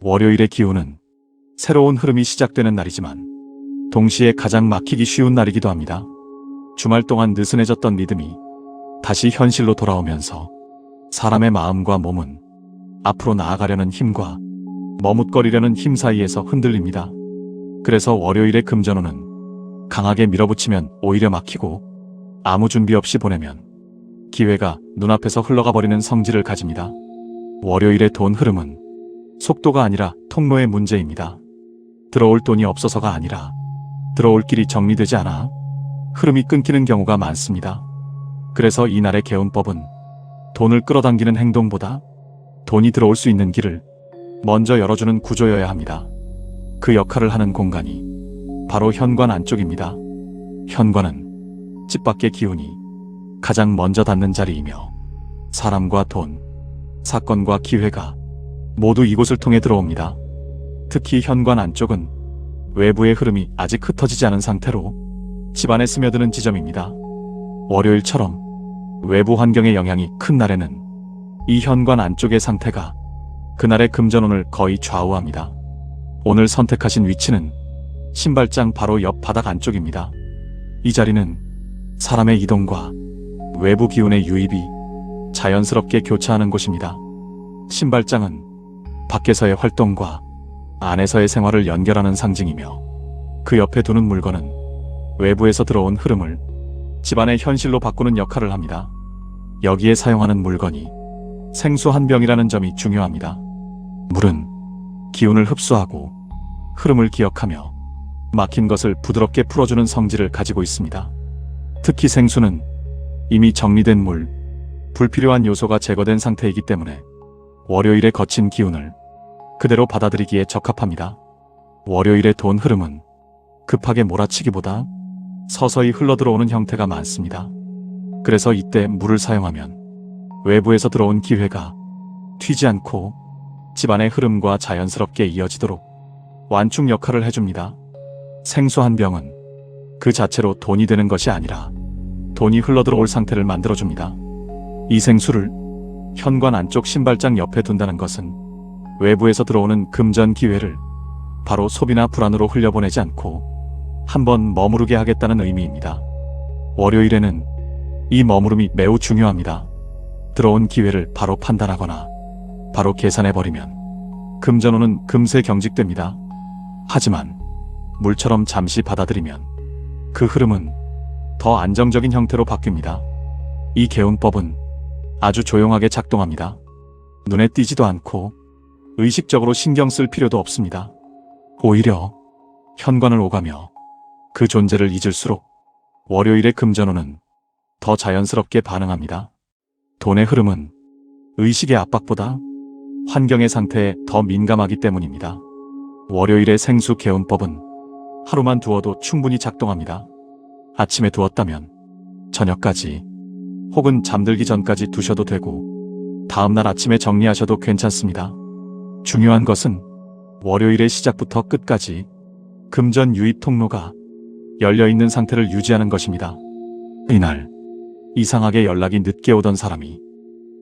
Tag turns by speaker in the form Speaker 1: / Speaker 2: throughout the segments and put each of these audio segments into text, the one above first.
Speaker 1: 월요일의 기운은 새로운 흐름이 시작되는 날이지만 동시에 가장 막히기 쉬운 날이기도 합니다. 주말 동안 느슨해졌던 리듬이 다시 현실로 돌아오면서 사람의 마음과 몸은 앞으로 나아가려는 힘과 머뭇거리려는 힘 사이에서 흔들립니다. 그래서 월요일의 금전운은 강하게 밀어붙이면 오히려 막히고 아무 준비 없이 보내면 기회가 눈앞에서 흘러가 버리는 성질을 가집니다. 월요일의 돈 흐름은 속도가 아니라 통로의 문제입니다. 들어올 돈이 없어서가 아니라 들어올 길이 정리되지 않아 흐름이 끊기는 경우가 많습니다. 그래서 이날의 개운법은 돈을 끌어당기는 행동보다 돈이 들어올 수 있는 길을 먼저 열어주는 구조여야 합니다. 그 역할을 하는 공간이 바로 현관 안쪽입니다. 현관은 집 밖의 기운이 가장 먼저 닿는 자리이며 사람과 돈, 사건과 기회가 모두 이곳을 통해 들어옵니다. 특히 현관 안쪽은 외부의 흐름이 아직 흩어지지 않은 상태로 집안에 스며드는 지점입니다. 월요일처럼 외부 환경의 영향이 큰 날에는 이 현관 안쪽의 상태가 그날의 금전운을 거의 좌우합니다. 오늘 선택하신 위치는 신발장 바로 옆 바닥 안쪽입니다. 이 자리는 사람의 이동과 외부 기운의 유입이 자연스럽게 교차하는 곳입니다. 신발장은 밖에서의 활동과 안에서의 생활을 연결하는 상징이며 그 옆에 두는 물건은 외부에서 들어온 흐름을 집안의 현실로 바꾸는 역할을 합니다. 여기에 사용하는 물건이 생수 한 병이라는 점이 중요합니다. 물은 기운을 흡수하고 흐름을 기억하며 막힌 것을 부드럽게 풀어주는 성질을 가지고 있습니다. 특히 생수는 이미 정리된 물, 불필요한 요소가 제거된 상태이기 때문에 월요일의 거친 기운을 그대로 받아들이기에 적합합니다. 월요일의 돈 흐름은 급하게 몰아치기보다 서서히 흘러들어오는 형태가 많습니다. 그래서 이때 물을 사용하면 외부에서 들어온 기회가 튀지 않고 집안의 흐름과 자연스럽게 이어지도록 완충 역할을 해줍니다. 생수 한 병은 그 자체로 돈이 되는 것이 아니라 돈이 흘러들어올 상태를 만들어줍니다. 이 생수를 현관 안쪽 신발장 옆에 둔다는 것은 외부에서 들어오는 금전 기회를 바로 소비나 불안으로 흘려보내지 않고 한번 머무르게 하겠다는 의미입니다. 월요일에는 이 머무름이 매우 중요합니다. 들어온 기회를 바로 판단하거나 바로 계산해버리면 금전운은 금세 경직됩니다. 하지만 물처럼 잠시 받아들이면 그 흐름은 더 안정적인 형태로 바뀝니다. 이 개운법은 아주 조용하게 작동합니다. 눈에 띄지도 않고 의식적으로 신경 쓸 필요도 없습니다. 오히려 현관을 오가며 그 존재를 잊을수록 월요일의 금전운은 더 자연스럽게 반응합니다. 돈의 흐름은 의식의 압박보다 환경의 상태에 더 민감하기 때문입니다. 월요일의 생수 개운법은 하루만 두어도 충분히 작동합니다. 아침에 두었다면 저녁까지 혹은 잠들기 전까지 두셔도 되고 다음날 아침에 정리하셔도 괜찮습니다. 중요한 것은 월요일의 시작부터 끝까지 금전 유입 통로가 열려있는 상태를 유지하는 것입니다. 이날 이상하게 연락이 늦게 오던 사람이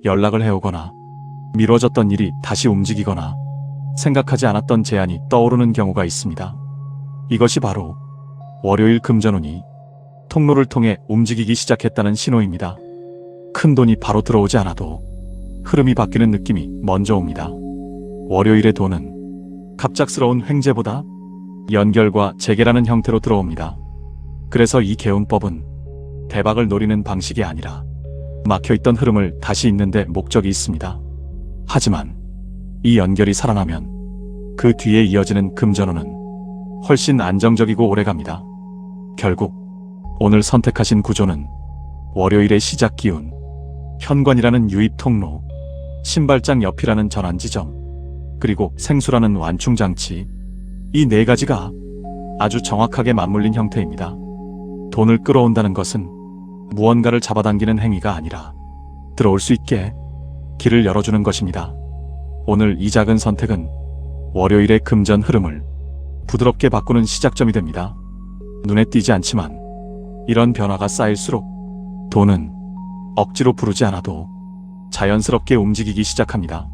Speaker 1: 연락을 해오거나 미뤄졌던 일이 다시 움직이거나 생각하지 않았던 제안이 떠오르는 경우가 있습니다. 이것이 바로 월요일 금전운이 통로를 통해 움직이기 시작했다는 신호입니다. 큰 돈이 바로 들어오지 않아도 흐름이 바뀌는 느낌이 먼저 옵니다. 월요일의 돈은 갑작스러운 횡재보다 연결과 재개라는 형태로 들어옵니다. 그래서 이 개운법은 대박을 노리는 방식이 아니라 막혀있던 흐름을 다시 잇는데 목적이 있습니다. 하지만 이 연결이 살아나면 그 뒤에 이어지는 금전운은 훨씬 안정적이고 오래갑니다. 결국 오늘 선택하신 구조는 월요일의 시작 기운, 현관이라는 유입 통로, 신발장 옆이라는 전환 지점, 그리고 생수라는 완충 장치, 이 네 가지가 아주 정확하게 맞물린 형태입니다. 돈을 끌어온다는 것은 무언가를 잡아당기는 행위가 아니라 들어올 수 있게 길을 열어주는 것입니다. 오늘 이 작은 선택은 월요일의 금전 흐름을 부드럽게 바꾸는 시작점이 됩니다. 눈에 띄지 않지만 이런 변화가 쌓일수록 돈은 억지로 부르지 않아도 자연스럽게 움직이기 시작합니다.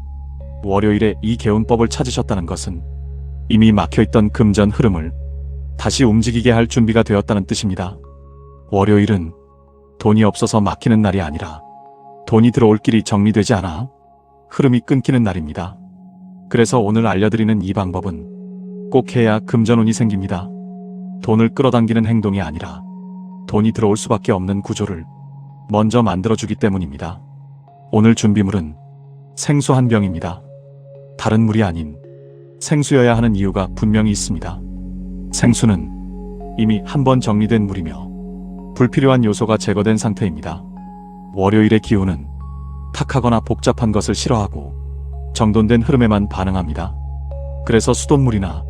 Speaker 1: 월요일에 이 개운법을 찾으셨다는 것은 이미 막혀있던 금전 흐름을 다시 움직이게 할 준비가 되었다는 뜻입니다. 월요일은 돈이 없어서 막히는 날이 아니라 돈이 들어올 길이 정리되지 않아 흐름이 끊기는 날입니다. 그래서 오늘 알려드리는 이 방법은 꼭 해야 금전운이 생깁니다. 돈을 끌어당기는 행동이 아니라 돈이 들어올 수밖에 없는 구조를 먼저 만들어주기 때문입니다. 오늘 준비물은 생수 한 병입니다. 다른 물이 아닌 생수여야 하는 이유가 분명히 있습니다. 생수는 이미 한 번 정리된 물이며 불필요한 요소가 제거된 상태입니다. 월요일의 기운은 탁하거나 복잡한 것을 싫어하고 정돈된 흐름에만 반응합니다. 그래서 수돗물이나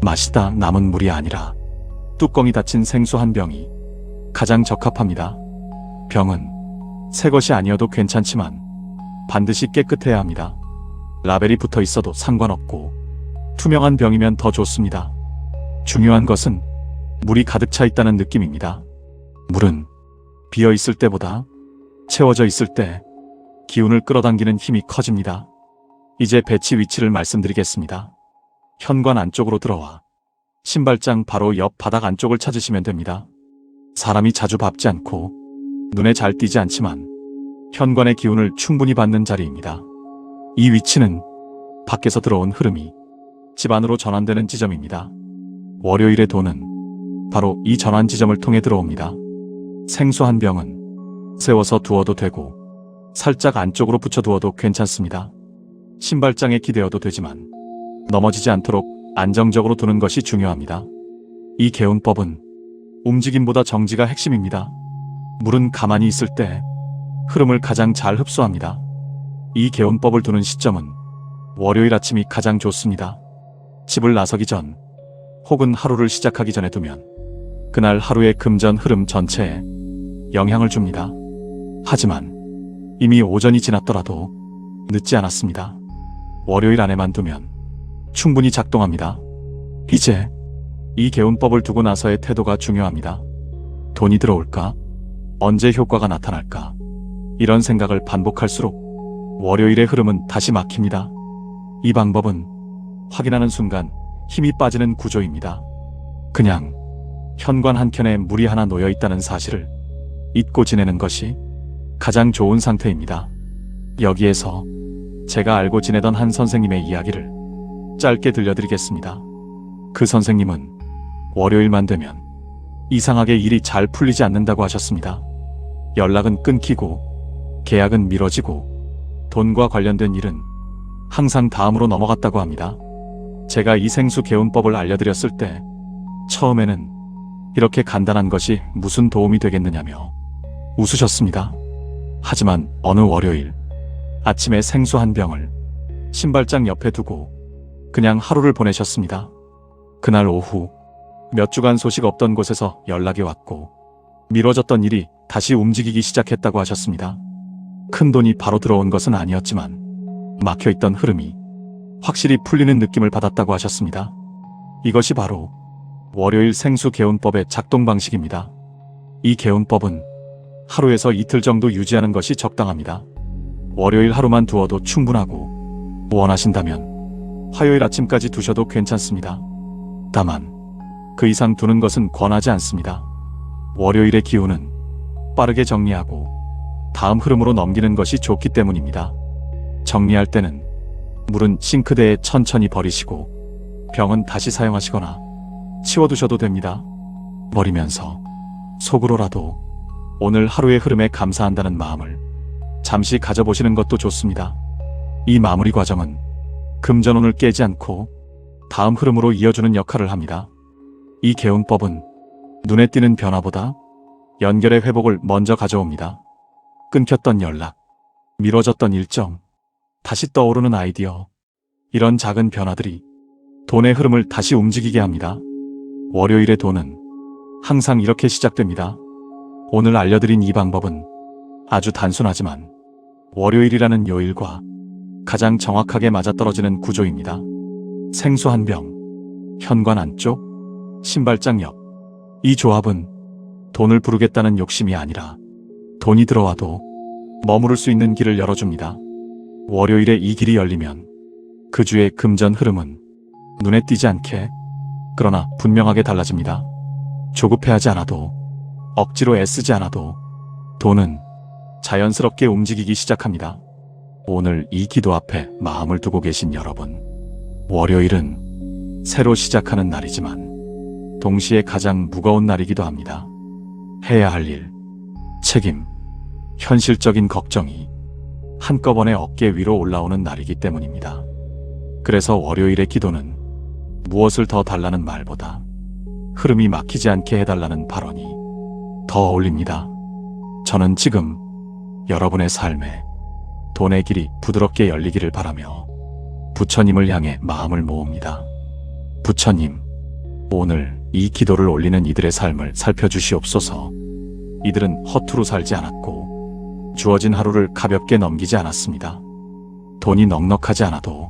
Speaker 1: 마시다 남은 물이 아니라 뚜껑이 닫힌 생수 한 병이 가장 적합합니다. 병은 새 것이 아니어도 괜찮지만 반드시 깨끗해야 합니다. 라벨이 붙어 있어도 상관없고 투명한 병이면 더 좋습니다. 중요한 것은 물이 가득 차 있다는 느낌입니다. 물은 비어 있을 때보다 채워져 있을 때 기운을 끌어당기는 힘이 커집니다. 이제 배치 위치를 말씀드리겠습니다. 현관 안쪽으로 들어와 신발장 바로 옆 바닥 안쪽을 찾으시면 됩니다. 사람이 자주 밟지 않고 눈에 잘 띄지 않지만 현관의 기운을 충분히 받는 자리입니다. 이 위치는 밖에서 들어온 흐름이 집 안으로 전환되는 지점입니다. 월요일의 돈은 바로 이 전환 지점을 통해 들어옵니다. 생수 한 병은 세워서 두어도 되고 살짝 안쪽으로 붙여두어도 괜찮습니다. 신발장에 기대어도 되지만 넘어지지 않도록 안정적으로 두는 것이 중요합니다. 이 개운법은 움직임보다 정지가 핵심입니다. 물은 가만히 있을 때 흐름을 가장 잘 흡수합니다. 이 개운법을 두는 시점은 월요일 아침이 가장 좋습니다. 집을 나서기 전 혹은 하루를 시작하기 전에 두면 그날 하루의 금전 흐름 전체에 영향을 줍니다. 하지만 이미 오전이 지났더라도 늦지 않았습니다. 월요일 안에만 두면 충분히 작동합니다. 이제 이 개운법을 두고 나서의 태도가 중요합니다. 돈이 들어올까? 언제 효과가 나타날까? 이런 생각을 반복할수록 월요일의 흐름은 다시 막힙니다. 이 방법은 확인하는 순간 힘이 빠지는 구조입니다. 그냥 현관 한켠에 물이 하나 놓여 있다는 사실을 잊고 지내는 것이 가장 좋은 상태입니다. 여기에서 제가 알고 지내던 한 선생님의 이야기를 짧게 들려드리겠습니다. 그 선생님은 월요일만 되면 이상하게 일이 잘 풀리지 않는다고 하셨습니다. 연락은 끊기고 계약은 미뤄지고 돈과 관련된 일은 항상 다음으로 넘어갔다고 합니다. 제가 이 생수 개운법을 알려드렸을 때 처음에는 이렇게 간단한 것이 무슨 도움이 되겠느냐며 웃으셨습니다. 하지만 어느 월요일 아침에 생수 한 병을 신발장 옆에 두고 그냥 하루를 보내셨습니다. 그날 오후 몇 주간 소식 없던 곳에서 연락이 왔고 미뤄졌던 일이 다시 움직이기 시작했다고 하셨습니다. 큰 돈이 바로 들어온 것은 아니었지만 막혀있던 흐름이 확실히 풀리는 느낌을 받았다고 하셨습니다. 이것이 바로 월요일 생수 개운법의 작동 방식입니다. 이 개운법은 하루에서 이틀 정도 유지하는 것이 적당합니다. 월요일 하루만 두어도 충분하고 원하신다면 화요일 아침까지 두셔도 괜찮습니다. 다만 그 이상 두는 것은 권하지 않습니다. 월요일의 기운은 빠르게 정리하고 다음 흐름으로 넘기는 것이 좋기 때문입니다. 정리할 때는 물은 싱크대에 천천히 버리시고 병은 다시 사용하시거나 치워두셔도 됩니다. 버리면서 속으로라도 오늘 하루의 흐름에 감사한다는 마음을 잠시 가져보시는 것도 좋습니다. 이 마무리 과정은 금전운을 깨지 않고 다음 흐름으로 이어주는 역할을 합니다. 이 개운법은 눈에 띄는 변화보다 연결의 회복을 먼저 가져옵니다. 끊겼던 연락, 미뤄졌던 일정, 다시 떠오르는 아이디어, 이런 작은 변화들이 돈의 흐름을 다시 움직이게 합니다. 월요일의 돈은 항상 이렇게 시작됩니다. 오늘 알려드린 이 방법은 아주 단순하지만 월요일이라는 요일과 가장 정확하게 맞아떨어지는 구조입니다. 생수 한 병, 현관 안쪽, 신발장 옆. 이 조합은 돈을 부르겠다는 욕심이 아니라 돈이 들어와도 머무를 수 있는 길을 열어줍니다. 월요일에 이 길이 열리면 그 주의 금전 흐름은 눈에 띄지 않게, 그러나 분명하게 달라집니다. 조급해하지 않아도, 억지로 애쓰지 않아도 돈은 자연스럽게 움직이기 시작합니다. 오늘 이 기도 앞에 마음을 두고 계신 여러분, 월요일은 새로 시작하는 날이지만 동시에 가장 무거운 날이기도 합니다. 해야 할 일, 책임, 현실적인 걱정이 한꺼번에 어깨 위로 올라오는 날이기 때문입니다. 그래서 월요일의 기도는 무엇을 더 달라는 말보다 흐름이 막히지 않게 해달라는 발언이 더 어울립니다. 저는 지금 여러분의 삶에 돈의 길이 부드럽게 열리기를 바라며 부처님을 향해 마음을 모읍니다. 부처님, 오늘 이 기도를 올리는 이들의 삶을 살펴주시옵소서. 이들은 허투루 살지 않았고 주어진 하루를 가볍게 넘기지 않았습니다. 돈이 넉넉하지 않아도,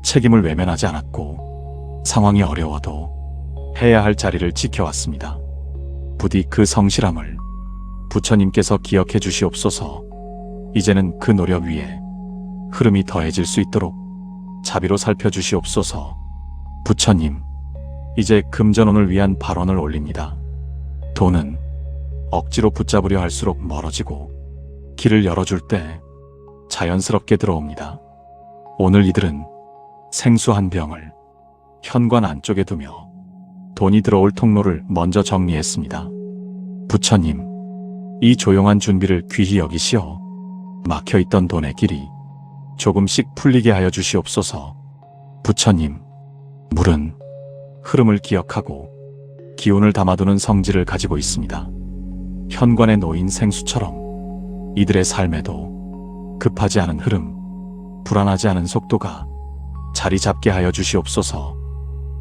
Speaker 1: 책임을 외면하지 않았고, 상황이 어려워도 해야 할 자리를 지켜왔습니다. 부디 그 성실함을 부처님께서 기억해 주시옵소서. 이제는 그 노력 위에 흐름이 더해질 수 있도록 자비로 살펴주시옵소서. 부처님, 이제 금전운을 위한 발언을 올립니다. 돈은 억지로 붙잡으려 할수록 멀어지고 길을 열어줄 때 자연스럽게 들어옵니다. 오늘 이들은 생수 한 병을 현관 안쪽에 두며 돈이 들어올 통로를 먼저 정리했습니다. 부처님, 이 조용한 준비를 귀히 여기시어 막혀있던 돈의 길이 조금씩 풀리게 하여 주시옵소서. 부처님, 물은 흐름을 기억하고 기운을 담아두는 성질을 가지고 있습니다. 현관에 놓인 생수처럼 이들의 삶에도 급하지 않은 흐름, 불안하지 않은 속도가 자리 잡게 하여 주시옵소서.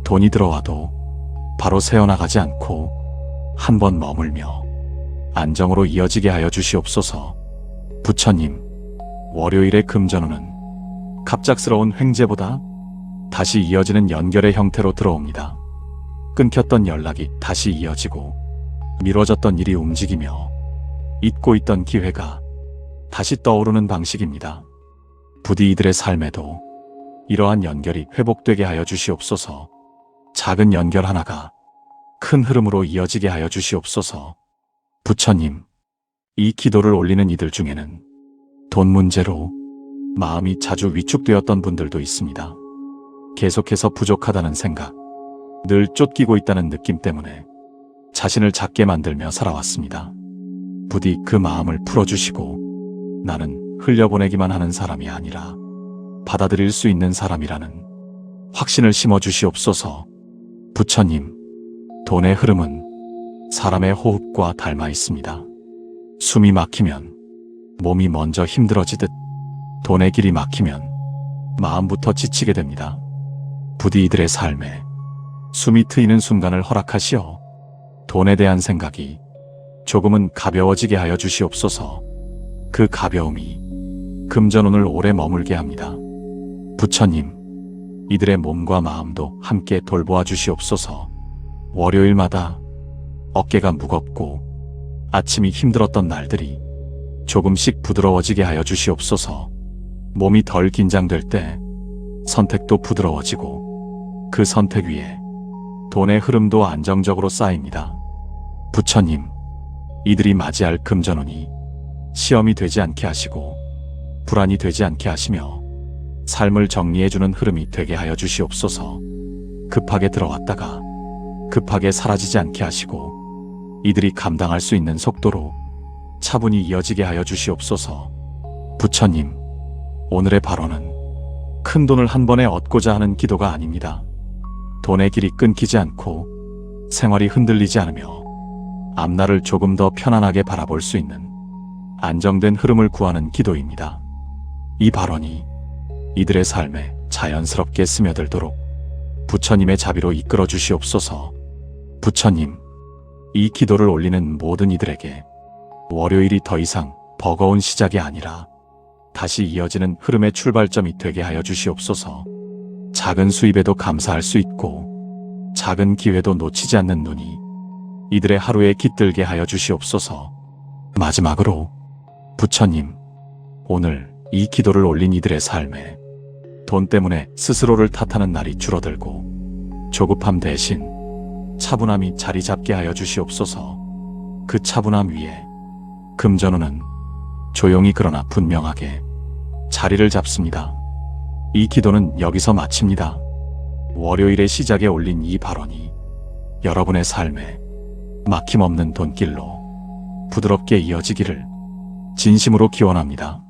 Speaker 1: 돈이 들어와도 바로 새어나가지 않고 한 번 머물며 안정으로 이어지게 하여 주시옵소서. 부처님, 월요일의 금전운은 갑작스러운 횡재보다 다시 이어지는 연결의 형태로 들어옵니다. 끊겼던 연락이 다시 이어지고 미뤄졌던 일이 움직이며 잊고 있던 기회가 다시 떠오르는 방식입니다. 부디 이들의 삶에도 이러한 연결이 회복되게 하여 주시옵소서. 작은 연결 하나가 큰 흐름으로 이어지게 하여 주시옵소서. 부처님, 이 기도를 올리는 이들 중에는 돈 문제로 마음이 자주 위축되었던 분들도 있습니다. 계속해서 부족하다는 생각, 늘 쫓기고 있다는 느낌 때문에 자신을 작게 만들며 살아왔습니다. 부디 그 마음을 풀어주시고 나는 흘려보내기만 하는 사람이 아니라 받아들일 수 있는 사람이라는 확신을 심어주시옵소서. 부처님, 돈의 흐름은 사람의 호흡과 닮아 있습니다. 숨이 막히면 몸이 먼저 힘들어지듯 돈의 길이 막히면 마음부터 지치게 됩니다. 부디 이들의 삶에 숨이 트이는 순간을 허락하시어 돈에 대한 생각이 조금은 가벼워지게 하여 주시옵소서. 그 가벼움이 금전운을 오래 머물게 합니다. 부처님, 이들의 몸과 마음도 함께 돌보아 주시옵소서. 월요일마다 어깨가 무겁고 아침이 힘들었던 날들이 조금씩 부드러워지게 하여 주시옵소서. 몸이 덜 긴장될 때 선택도 부드러워지고 그 선택 위에 돈의 흐름도 안정적으로 쌓입니다. 부처님, 이들이 맞이할 금전운이 시험이 되지 않게 하시고 불안이 되지 않게 하시며 삶을 정리해주는 흐름이 되게 하여 주시옵소서. 급하게 들어왔다가 급하게 사라지지 않게 하시고 이들이 감당할 수 있는 속도로 차분히 이어지게 하여 주시옵소서. 부처님, 오늘의 발언은 큰 돈을 한 번에 얻고자 하는 기도가 아닙니다. 돈의 길이 끊기지 않고 생활이 흔들리지 않으며 앞날을 조금 더 편안하게 바라볼 수 있는 안정된 흐름을 구하는 기도입니다. 이 발언이 이들의 삶에 자연스럽게 스며들도록 부처님의 자비로 이끌어 주시옵소서. 부처님, 이 기도를 올리는 모든 이들에게 월요일이 더 이상 버거운 시작이 아니라 다시 이어지는 흐름의 출발점이 되게 하여 주시옵소서. 작은 수입에도 감사할 수 있고 작은 기회도 놓치지 않는 눈이 이들의 하루에 깃들게 하여 주시옵소서. 마지막으로 부처님, 오늘 이 기도를 올린 이들의 삶에 돈 때문에 스스로를 탓하는 날이 줄어들고 조급함 대신 차분함이 자리 잡게 하여 주시옵소서. 그 차분함 위에 금전운은 조용히 그러나 분명하게 자리를 잡습니다. 이 기도는 여기서 마칩니다. 월요일의 시작에 올린 이 발언이 여러분의 삶에 막힘없는 돈길로 부드럽게 이어지기를 진심으로 기원합니다.